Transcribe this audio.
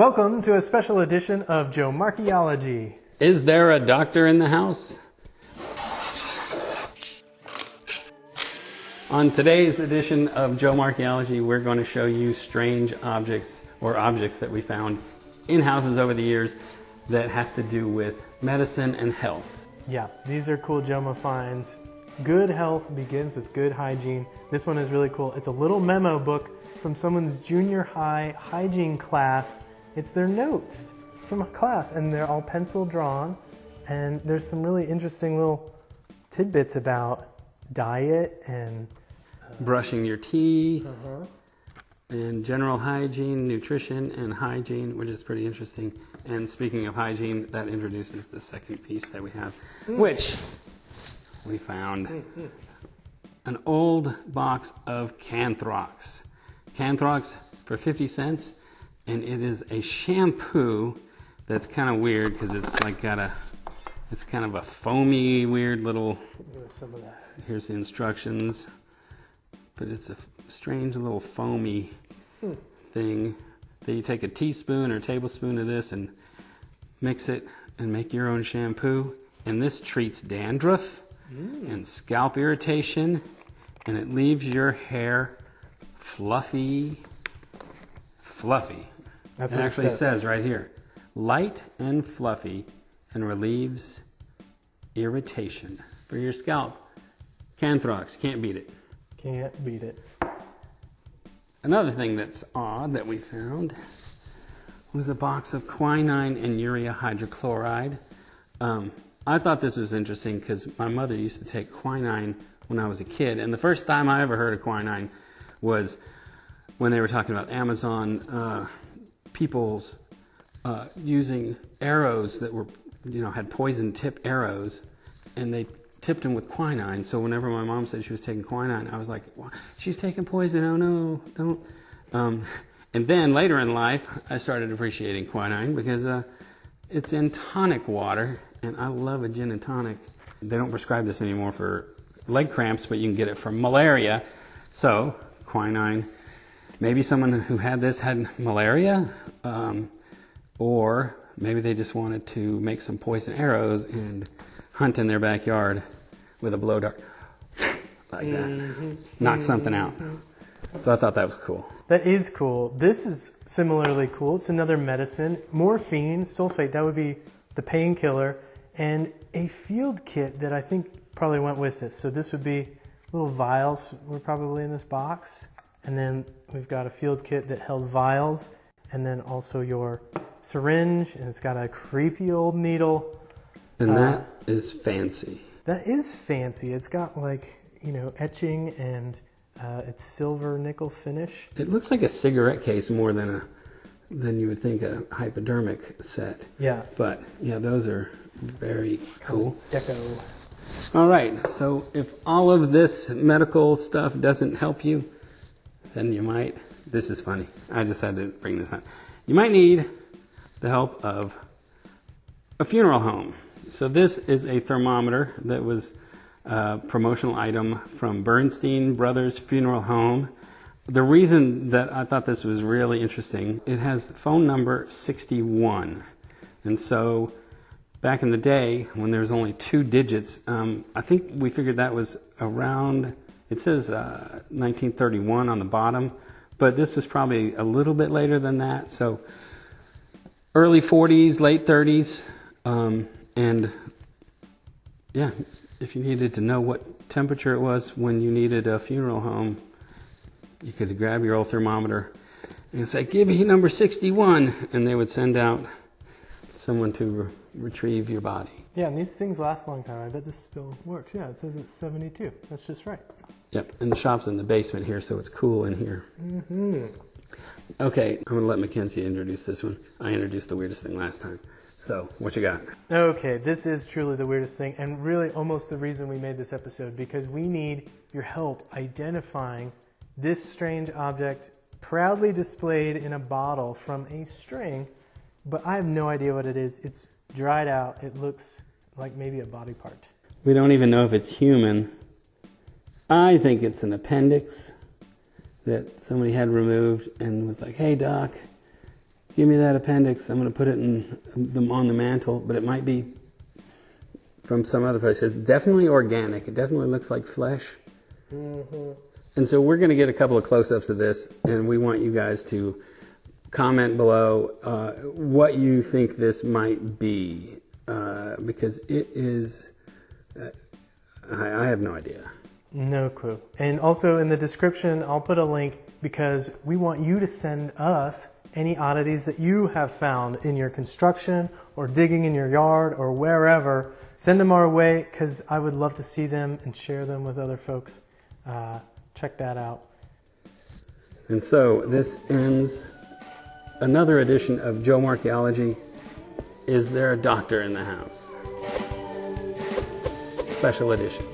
Welcome to a special edition of JOMArchaeology. Is there a doctor in the house? On today's edition of JOMArchaeology, we're going to show you strange objects or objects that we found in houses over the years that have to do with medicine and health. Yeah, these are cool JOMA finds. Good health begins with good hygiene. This one is really cool. It's a little memo book from someone's junior high hygiene class. It's their notes from a class, and they're all pencil drawn. And there's some really interesting little tidbits about diet and brushing your teeth, and general hygiene, nutrition, and hygiene, which is pretty interesting. And speaking of hygiene, that introduces the second piece that we have, which we found an old box of Canthrox. Canthrox for 50 cents, and it is a shampoo that's kind of weird because it's like it's kind of a foamy, weird little, here's the instructions, but it's a strange little foamy thing that you take a teaspoon or tablespoon of this and mix it and make your own shampoo. And this treats dandruff and scalp irritation, and it leaves your hair fluffy. That's it what actually it says right here. Light and fluffy, and relieves irritation for your scalp. Canthrox, can't beat it. Can't beat it. Another thing that's odd that we found was a box of quinine and urea hydrochloride. I thought this was interesting because my mother used to take quinine when I was a kid, and the first time I ever heard of quinine was when they were talking about Amazon people's using arrows that were, had poison tip arrows, and they tipped them with quinine. So whenever my mom said she was taking quinine, I was like, well, she's taking poison. Oh no, don't. And then later in life, I started appreciating quinine because it's in tonic water, and I love a gin and tonic. They don't prescribe this anymore for leg cramps, but you can get it for malaria. So quinine, maybe someone who had this had malaria, or maybe they just wanted to make some poison arrows and hunt in their backyard with a blow dart like that. Knock something out. So I thought that was cool. That is cool. This is similarly cool. It's another medicine. Morphine, sulfate, that would be the painkiller, and a field kit that I think probably went with this. So this would be little vials were probably in this box. And then we've got a field kit that held vials, and then also your syringe, and it's got a creepy old needle. And that is fancy. That is fancy. It's got etching, and it's silver nickel finish. It looks like a cigarette case more than you would think a hypodermic set. Yeah. But yeah, those are very cool. Deco. All right, so if all of this medical stuff doesn't help you, then you might, this is funny, I just had to bring this up. You might need the help of a funeral home. So this is a thermometer that was a promotional item from Bernstein Brothers Funeral Home. The reason that I thought this was really interesting, it has phone number 61. And so back in the day when there was only 2 digits, I think we figured that was around, it says 1931 on the bottom, but this was probably a little bit later than that. So early 40s, late 30s, and yeah, if you needed to know what temperature it was when you needed a funeral home, you could grab your old thermometer and say, give me number 61, and they would send out someone to retrieve your body. Yeah, and these things last a long time. I bet this still works. Yeah, it says it's 72. That's just right. Yep, and the shop's in the basement here, so it's cool in here. Okay, I'm going to let Mackenzie introduce this one. I introduced the weirdest thing last time. So, what you got? Okay, this is truly the weirdest thing, and really almost the reason we made this episode, because we need your help identifying this strange object proudly displayed in a bottle from a string, but I have no idea what it is. It's dried out. It looks like maybe a body part. We don't even know if it's human. I think it's an appendix that somebody had removed and was like, hey, doc, give me that appendix. I'm going to put it on the mantle, but it might be from some other place. It's definitely organic. It definitely looks like flesh. Mm-hmm. And so we're going to get a couple of close-ups of this, and we want you guys to comment below what you think this might be, because it is, I have no idea. No clue. And also in the description, I'll put a link because we want you to send us any oddities that you have found in your construction or digging in your yard or wherever. Send them our way because I would love to see them and share them with other folks. Check that out. And so this ends another edition of JOMArchaeology. Is there a doctor in the house? Special edition.